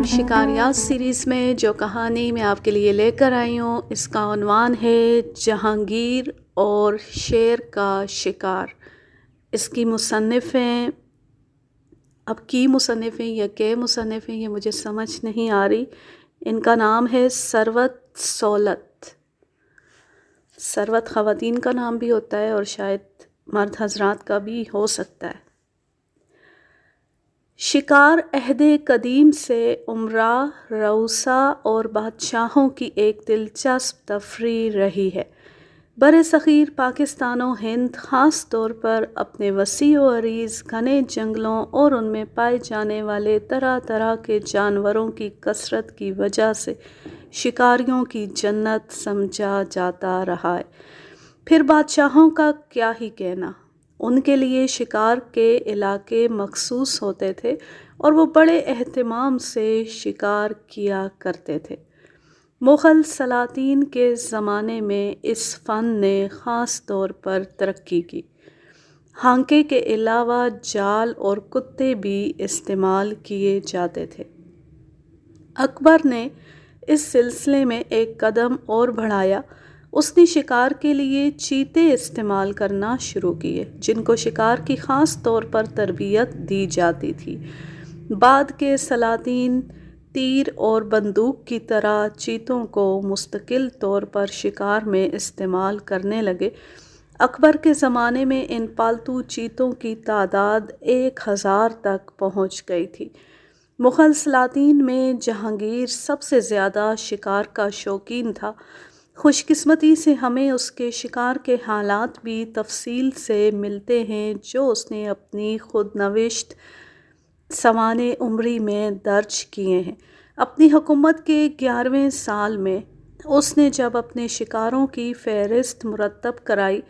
شکاریات series میں جو کہانی میں آپ کے لیے لے کر آئی ہوں اس کا عنوان ہے جہانگیر اور شیر کا شکار۔ اس کی مصنف ہیں، اب کی مصنف ہیں یا کے مصنف ہیں یہ مجھے سمجھ نہیں آ رہی۔ ان کا نام ہے ثروت سولت۔ ثروت خواتین کا نام بھی ہوتا ہے اور شاید مرد حضرات کا بھی ہو سکتا ہے۔ شکار عہد قدیم سے امراء، رؤساء اور بادشاہوں کی ایک دلچسپ تفریح رہی ہے۔ برصغیر پاکستان و ہند خاص طور پر اپنے وسیع و عریض گھنے جنگلوں اور ان میں پائے جانے والے طرح طرح کے جانوروں کی کثرت کی وجہ سے شکاریوں کی جنت سمجھا جاتا رہا ہے۔ پھر بادشاہوں کا کیا ہی کہنا، ان کے لیے شکار کے علاقے مخصوص ہوتے تھے اور وہ بڑے اہتمام سے شکار کیا کرتے تھے۔ مغل سلاطین کے زمانے میں اس فن نے خاص طور پر ترقی کی۔ ہانکے کے علاوہ جال اور کتے بھی استعمال کیے جاتے تھے۔ اکبر نے اس سلسلے میں ایک قدم اور بڑھایا۔ اس نے شکار کے لیے چیتے استعمال کرنا شروع کیے، جن کو شکار کی خاص طور پر تربیت دی جاتی تھی۔ بعد کے سلاطین تیر اور بندوق کی طرح چیتوں کو مستقل طور پر شکار میں استعمال کرنے لگے۔ اکبر کے زمانے میں ان پالتو چیتوں کی تعداد 1000 تک پہنچ گئی تھی۔ مغل سلاطین میں جہانگیر سب سے زیادہ شکار کا شوقین تھا۔ خوش قسمتی سے ہمیں اس کے شکار کے حالات بھی تفصیل سے ملتے ہیں جو اس نے اپنی خود نوشت سوانح عمری میں درج کیے ہیں۔ اپنی حکومت کے 11ویں سال میں اس نے جب اپنے شکاروں کی فہرست مرتب کرائی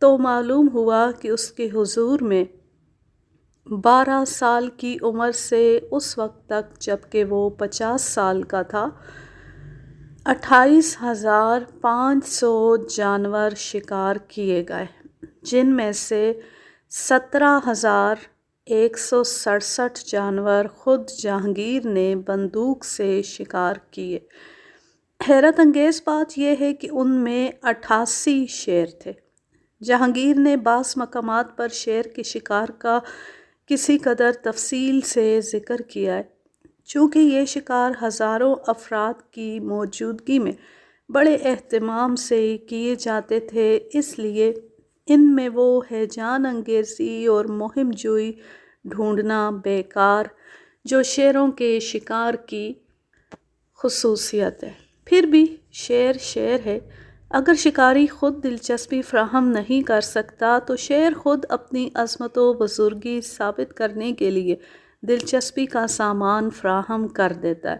تو معلوم ہوا کہ اس کے حضور میں 12 سال کی عمر سے اس وقت تک جب کہ وہ 50 سال کا تھا 28,500 جانور شکار کیے گئے، جن میں سے 17,167 جانور خود جہانگیر نے بندوق سے شکار کیے۔ حیرت انگیز بات یہ ہے کہ ان میں 88 شیر تھے۔ جہانگیر نے بعض مقامات پر شیر کے شکار کا کسی قدر تفصیل سے ذکر کیا ہے۔ چونکہ یہ شکار ہزاروں افراد کی موجودگی میں بڑے اہتمام سے کیے جاتے تھے، اس لیے ان میں وہ ہیجان انگیزی اور مہم جوئی ڈھونڈنا بیکار جو شیروں کے شکار کی خصوصیت ہے۔ پھر بھی شیر شیر ہے۔ اگر شکاری خود دلچسپی فراہم نہیں کر سکتا تو شیر خود اپنی عظمت و بزرگی ثابت کرنے کے لیے دلچسپی کا سامان فراہم کر دیتا ہے۔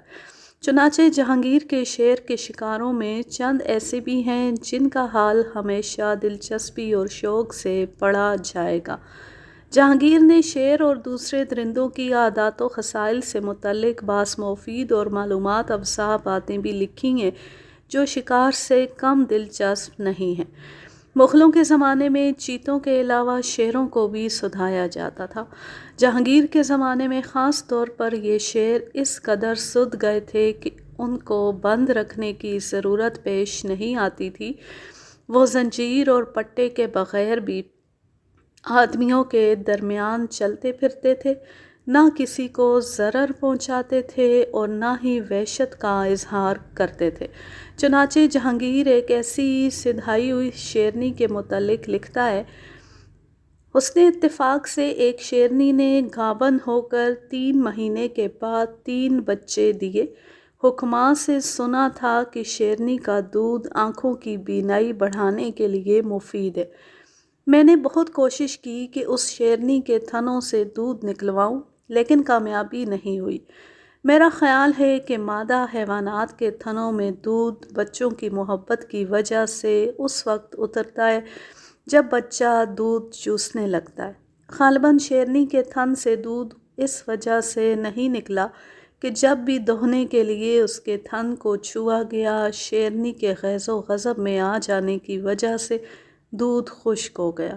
چنانچہ جہانگیر کے شیر کے شکاروں میں چند ایسے بھی ہیں جن کا حال ہمیشہ دلچسپی اور شوق سے پڑھا جائے گا۔ جہانگیر نے شیر اور دوسرے درندوں کی عادات و خصائل سے متعلق بعض مفید اور معلومات افزا باتیں بھی لکھی ہیں جو شکار سے کم دلچسپ نہیں ہیں۔ مغلوں کے زمانے میں چیتوں کے علاوہ شیروں کو بھی سدھایا جاتا تھا۔ جہانگیر کے زمانے میں خاص طور پر یہ شیر اس قدر سد گئے تھے کہ ان کو بند رکھنے کی ضرورت پیش نہیں آتی تھی۔ وہ زنجیر اور پٹے کے بغیر بھی آدمیوں کے درمیان چلتے پھرتے تھے، نہ کسی کو ضرر پہنچاتے تھے اور نہ ہی وحشت کا اظہار کرتے تھے۔ چنانچہ جہانگیر ایک ایسی سدھائی ہوئی شیرنی کے متعلق لکھتا ہے: حسن اتفاق سے ایک شیرنی نے گابن ہو کر 3 مہینے کے بعد 3 بچے دیے۔ حکماء سے سنا تھا کہ شیرنی کا دودھ آنکھوں کی بینائی بڑھانے کے لیے مفید ہے۔ میں نے بہت کوشش کی کہ اس شیرنی کے تھنوں سے دودھ نکلواؤں لیکن کامیابی نہیں ہوئی۔ میرا خیال ہے کہ مادہ حیوانات کے تھنوں میں دودھ بچوں کی محبت کی وجہ سے اس وقت اترتا ہے جب بچہ دودھ چوسنے لگتا ہے۔ غالباً شیرنی کے تھن سے دودھ اس وجہ سے نہیں نکلا کہ جب بھی دوہنے کے لیے اس کے تھن کو چھوا گیا، شیرنی کے غیظ و غضب میں آ جانے کی وجہ سے دودھ خشک ہو گیا۔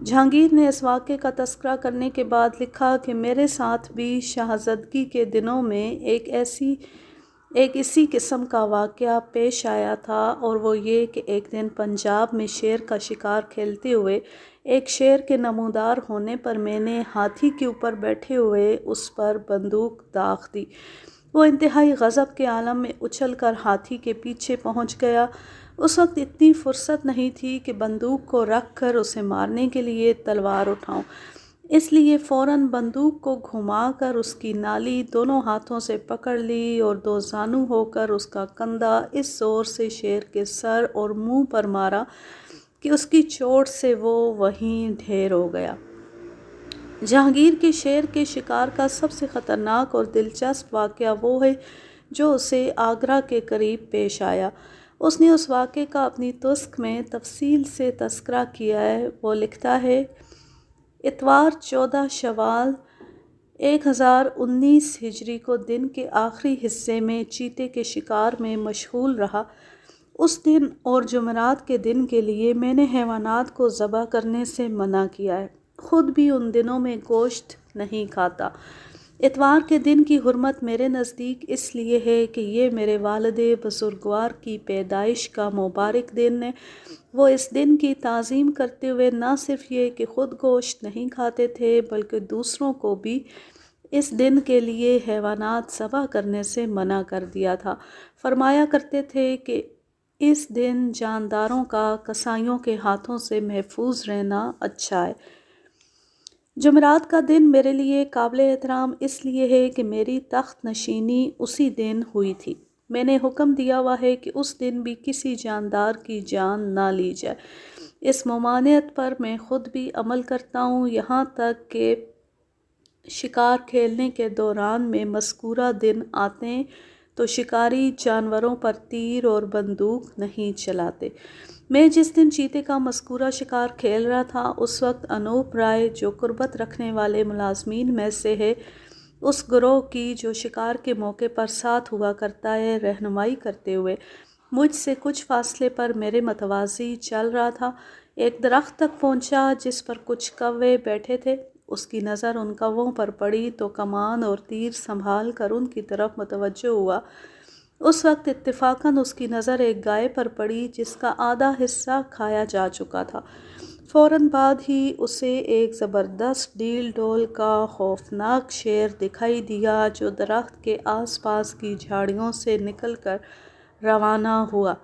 جہانگیر نے اس واقعے کا تذکرہ کرنے کے بعد لکھا کہ میرے ساتھ بھی شاہزادگی کے دنوں میں ایک اسی قسم کا واقعہ پیش آیا تھا، اور وہ یہ کہ ایک دن پنجاب میں شیر کا شکار کھیلتے ہوئے ایک شیر کے نمودار ہونے پر میں نے ہاتھی کے اوپر بیٹھے ہوئے اس پر بندوق داغ دی۔ وہ انتہائی غضب کے عالم میں اچھل کر ہاتھی کے پیچھے پہنچ گیا۔ اس وقت اتنی فرصت نہیں تھی کہ بندوق کو رکھ کر اسے مارنے کے لیے تلوار اٹھاؤں، اس لیے فوراً بندوق کو گھما کر اس کی نالی دونوں ہاتھوں سے پکڑ لی اور دو زانو ہو کر اس کا کندھا اس زور سے شیر کے سر اور منہ پر مارا کہ اس کی چوٹ سے وہ وہیں ڈھیر ہو گیا۔ جہانگیر کے شیر کے شکار کا سب سے خطرناک اور دلچسپ واقعہ وہ ہے جو اسے آگرہ کے قریب پیش آیا۔ اس نے اس واقعے کا اپنی تسخ میں تفصیل سے تذکرہ کیا ہے۔ وہ لکھتا ہے، اتوار 14 شوال 1019 ہجری کو دن کے آخری حصے میں چیتے کے شکار میں مشغول رہا۔ اس دن اور جمعرات کے دن کے لیے میں نے حیوانات کو ذبح کرنے سے منع کیا ہے، خود بھی ان دنوں میں گوشت نہیں کھاتا۔ اتوار کے دن کی حرمت میرے نزدیک اس لیے ہے کہ یہ میرے والد بزرگوار کی پیدائش کا مبارک دن ہے۔ وہ اس دن کی تعظیم کرتے ہوئے نہ صرف یہ کہ خود گوشت نہیں کھاتے تھے بلکہ دوسروں کو بھی اس دن کے لیے حیوانات ذبح کرنے سے منع کر دیا تھا۔ فرمایا کرتے تھے کہ اس دن جانداروں کا قصائیوں کے ہاتھوں سے محفوظ رہنا اچھا ہے۔ جمعرات کا دن میرے لیے قابل احترام اس لیے ہے کہ میری تخت نشینی اسی دن ہوئی تھی۔ میں نے حکم دیا ہوا ہے کہ اس دن بھی کسی جاندار کی جان نہ لی جائے۔ اس ممانعت پر میں خود بھی عمل کرتا ہوں، یہاں تک کہ شکار کھیلنے کے دوران میں مذکورہ دن آتے ہیں تو شکاری جانوروں پر تیر اور بندوق نہیں چلاتے۔ میں جس دن چیتے کا مذکورہ شکار کھیل رہا تھا اس وقت انوپ رائے جو قربت رکھنے والے ملازمین میں سے ہے، اس گروہ کی جو شکار کے موقع پر ساتھ ہوا کرتا ہے، رہنمائی کرتے ہوئے مجھ سے کچھ فاصلے پر میرے متوازی چل رہا تھا۔ ایک درخت تک پہنچا جس پر کچھ کوے بیٹھے تھے۔ اس کی نظر ان کووں پر پڑی تو کمان اور تیر سنبھال کر ان کی طرف متوجہ ہوا۔ اس وقت اتفاقاً اس کی نظر ایک گائے پر پڑی جس کا آدھا حصہ کھایا جا چکا تھا۔ فوراً بعد ہی اسے ایک زبردست ڈیل ڈول کا خوفناک شیر دکھائی دیا جو درخت کے آس پاس کی جھاڑیوں سے نکل کر روانہ ہوا۔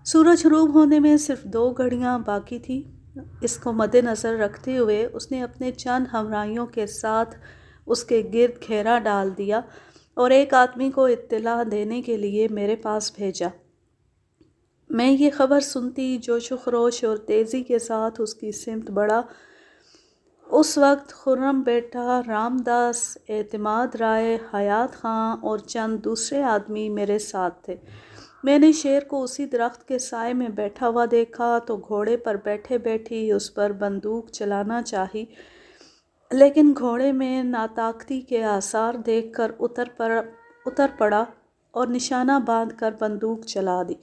سورج غروب ہونے میں صرف 2 گھڑیاں باقی تھیں۔ اس کو مد نظر رکھتے ہوئے اس نے اپنے چند ہمراہیوں کے ساتھ اس کے گرد گھیرا ڈال دیا اور ایک آدمی کو اطلاع دینے کے لیے میرے پاس بھیجا۔ میں یہ خبر سنتی جوش و خروش اور تیزی کے ساتھ اس کی سمت بڑھا۔ اس وقت خرم بیٹا، رام داس، اعتماد رائے، حیات خان اور چند دوسرے آدمی میرے ساتھ تھے۔ میں نے شیر کو اسی درخت کے سائے میں بیٹھا ہوا دیکھا تو گھوڑے پر بیٹھے بیٹھی اس پر بندوق چلانا چاہی، لیکن گھوڑے میں ناطاقتی کے آثار دیکھ کر اتر پڑا اور نشانہ باندھ کر بندوق چلا دی۔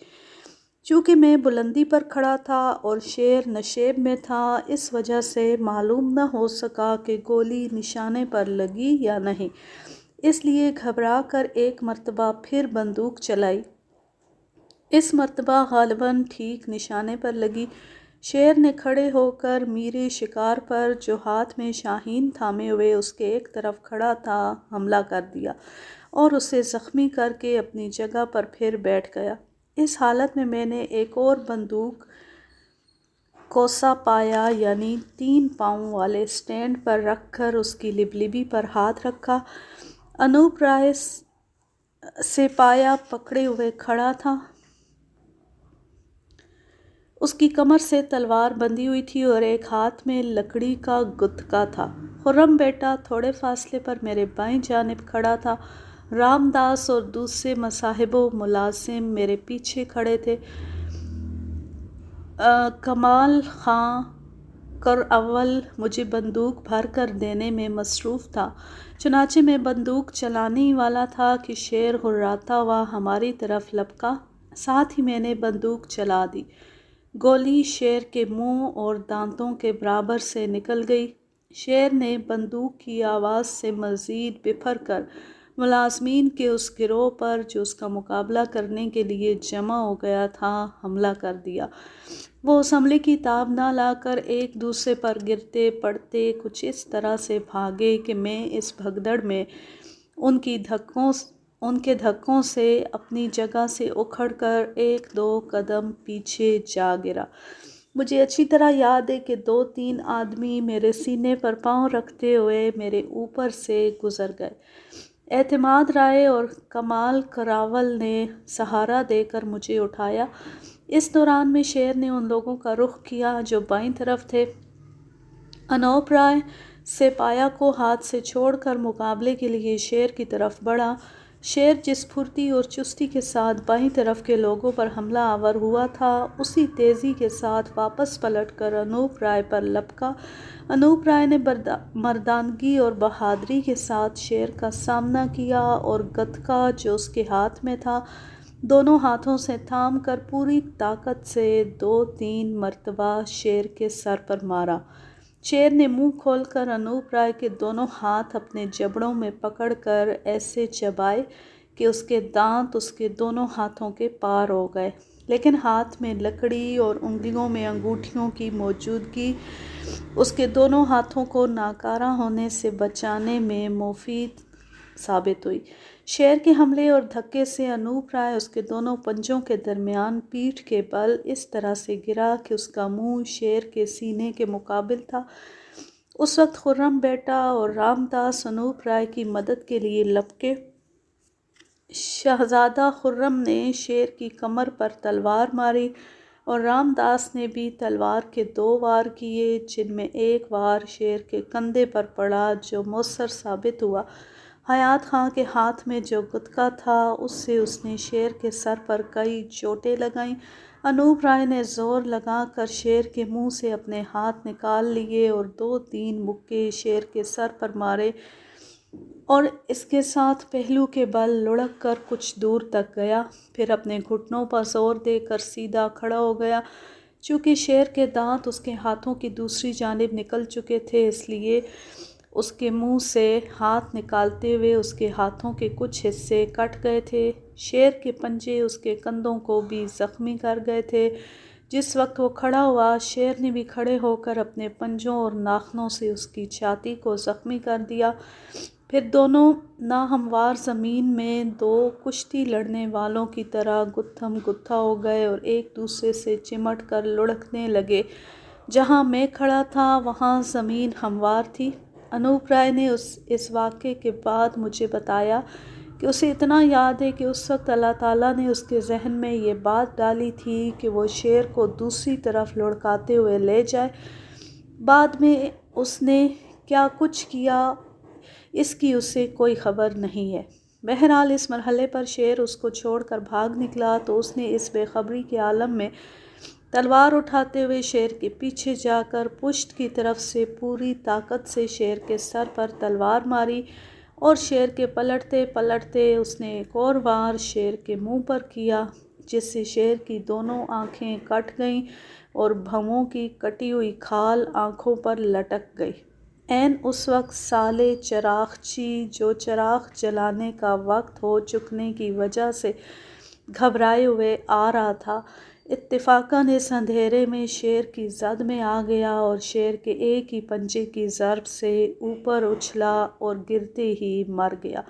چونکہ میں بلندی پر کھڑا تھا اور شیر نشیب میں تھا، اس وجہ سے معلوم نہ ہو سکا کہ گولی نشانے پر لگی یا نہیں، اس لیے گھبرا کر ایک مرتبہ پھر بندوق چلائی۔ اس مرتبہ غالباً ٹھیک نشانے پر لگی۔ شیر نے کھڑے ہو کر میرے شکار پر جو ہاتھ میں شاہین تھامے ہوئے اس کے ایک طرف کھڑا تھا حملہ کر دیا اور اسے زخمی کر کے اپنی جگہ پر پھر بیٹھ گیا۔ اس حالت میں میں نے ایک اور بندوق کوسا پایا یعنی 3 پاؤں والے سٹینڈ پر رکھ کر اس کی لبلبی پر ہاتھ رکھا۔ انوپ رائے سے پایا پکڑے ہوئے کھڑا تھا، اس کی کمر سے تلوار بندھی ہوئی تھی اور ایک ہاتھ میں لکڑی کا گتکا تھا۔ خرم بیٹا تھوڑے فاصلے پر میرے بائیں جانب کھڑا تھا۔ رام داس اور دوسرے مصاحب و ملازم میرے پیچھے کھڑے تھے۔ کمال خان کراول مجھے بندوق بھر کر دینے میں مصروف تھا، چنانچہ میں بندوق چلانے ہی والا تھا کہ شیر غراتا ہوا ہماری طرف لپکا۔ ساتھ ہی میں نے بندوق چلا دی۔ گولی شیر کے منہ اور دانتوں کے برابر سے نکل گئی۔ شیر نے بندوق کی آواز سے مزید بپھر کر ملازمین کے اس گروہ پر جو اس کا مقابلہ کرنے کے لیے جمع ہو گیا تھا حملہ کر دیا۔ وہ اس حملے کی تاب نہ لا کر ایک دوسرے پر گرتے پڑتے کچھ اس طرح سے بھاگے کہ میں اس بھگدڑ میں ان کے دھکوں سے اپنی جگہ سے اکھڑ کر ایک دو قدم پیچھے جا گرا۔ مجھے اچھی طرح یاد ہے کہ 2-3 آدمی میرے سینے پر پاؤں رکھتے ہوئے میرے اوپر سے گزر گئے۔ اعتماد رائے اور کمال کراول نے سہارا دے کر مجھے اٹھایا۔ اس دوران میں شیر نے ان لوگوں کا رخ کیا جو بائیں طرف تھے۔ انوپ رائے سپاہیوں کو ہاتھ سے چھوڑ کر مقابلے کے لیے شیر کی طرف بڑھا۔ شیر جس پھرتی اور چستی کے ساتھ بائیں طرف کے لوگوں پر حملہ آور ہوا تھا اسی تیزی کے ساتھ واپس پلٹ کر انوپ رائے پر لپکا۔ انوپ رائے نے مردانگی اور بہادری کے ساتھ شیر کا سامنا کیا اور گتکا جو اس کے ہاتھ میں تھا دونوں ہاتھوں سے تھام کر پوری طاقت سے 2-3 مرتبہ شیر کے سر پر مارا۔ شیر نے منہ کھول کر انوپ رائے کے دونوں ہاتھ اپنے جبڑوں میں پکڑ کر ایسے چبائے کہ اس کے دانت اس کے دونوں ہاتھوں کے پار ہو گئے، لیکن ہاتھ میں لکڑی اور انگلیوں میں انگوٹھیوں کی موجودگی اس کے دونوں ہاتھوں کو ناکارہ ہونے سے بچانے میں مفید ثابت ہوئی۔ شیر کے حملے اور دھکے سے انوپ رائے اس کے دونوں پنجوں کے درمیان پیٹھ کے بل اس طرح سے گرا کہ اس کا منہ شیر کے سینے کے مقابل تھا۔ اس وقت خرم بیٹا اور رام داس انوپ رائے کی مدد کے لیے لپکے۔ شہزادہ خرم نے شیر کی کمر پر تلوار ماری اور رام داس نے بھی تلوار کے 2 وار کیے جن میں ایک وار شیر کے کندھے پر پڑا جو مؤثر ثابت ہوا۔ حیات خاں کے ہاتھ میں جو گتکا تھا اس سے اس نے شیر کے سر پر کئی چوٹیں لگائیں۔ انوپ رائے نے زور لگا کر شیر کے منہ سے اپنے ہاتھ نکال لیے اور 2-3 مکے شیر کے سر پر مارے اور اس کے ساتھ پہلو کے بل لڑک کر کچھ دور تک گیا، پھر اپنے گھٹنوں پر زور دے کر سیدھا کھڑا ہو گیا۔ چونکہ شیر کے دانت اس کے ہاتھوں کی دوسری جانب نکل چکے تھے اس لیے اس کے منہ سے ہاتھ نکالتے ہوئے اس کے ہاتھوں کے کچھ حصے کٹ گئے تھے۔ شیر کے پنجے اس کے کندھوں کو بھی زخمی کر گئے تھے۔ جس وقت وہ کھڑا ہوا شیر نے بھی کھڑے ہو کر اپنے پنجوں اور ناخنوں سے اس کی چھاتی کو زخمی کر دیا۔ پھر دونوں ناہموار زمین میں 2 کشتی لڑنے والوں کی طرح گتھم گتھا ہو گئے اور ایک دوسرے سے چمٹ کر لڑکنے لگے۔ جہاں میں کھڑا تھا وہاں زمین ہموار تھی۔ انوپ رائے نے اس واقعے کے بعد مجھے بتایا کہ اسے اتنا یاد ہے کہ اس وقت اللہ تعالیٰ نے اس کے ذہن میں یہ بات ڈالی تھی کہ وہ شیر کو دوسری طرف لڑکاتے ہوئے لے جائے۔ بعد میں اس نے کیا کچھ کیا اس کی اسے کوئی خبر نہیں ہے۔ بہرحال اس مرحلے پر شیر اس کو چھوڑ کر بھاگ نکلا تو اس نے اس بے خبری کے عالم میں تلوار اٹھاتے ہوئے شیر کے پیچھے جا کر پشت کی طرف سے پوری طاقت سے شیر کے سر پر تلوار ماری اور شیر کے پلٹتے پلٹتے اس نے ایک اور وار شیر کے منہ پر کیا جس سے شیر کی دونوں آنکھیں کٹ گئیں اور بھووں کی کٹی ہوئی کھال آنکھوں پر لٹک گئی۔ عین اس وقت سالے چراغچی جو چراغ جلانے کا وقت ہو چکنے کی وجہ سے گھبرائے ہوئے آ رہا تھا اتفاقاً اس اندھیرے میں شیر کی زد میں آ گیا اور شیر کے ایک ہی پنجے کی ضرب سے اوپر اچھلا اور گرتے ہی مر گیا۔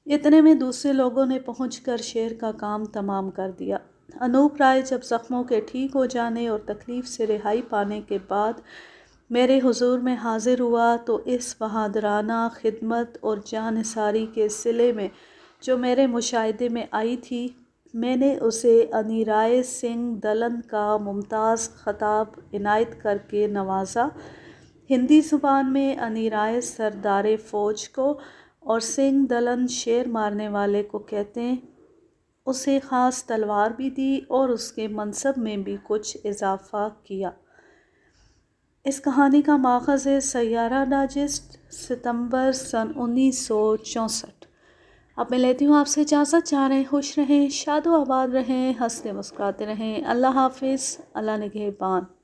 اتنے میں دوسرے لوگوں نے پہنچ کر شیر کا کام تمام کر دیا۔ انوپ رائے جب زخموں کے ٹھیک ہو جانے اور تکلیف سے رہائی پانے کے بعد میرے حضور میں حاضر ہوا تو اس بہادرانہ خدمت اور جانثاری کے صلے میں جو میرے مشاہدے میں آئی تھی میں نے اسے انیرائے سنگھ دلن کا ممتاز خطاب عنایت کر کے نوازا۔ ہندی زبان میں انیرائے سردار فوج کو اور سنگھ دلن شیر مارنے والے کو کہتے ہیں۔ اسے خاص تلوار بھی دی اور اس کے منصب میں بھی کچھ اضافہ کیا۔ اس کہانی کا ماخذ ہے سیارہ ڈائجسٹ ستمبر سن 1964۔ اب میں لیتی ہوں آپ سے اجازت، چاہ رہیں خوش رہیں، شاد و آباد رہیں، ہنستے مسکراتے رہیں۔ اللہ حافظ، اللہ نگہبان۔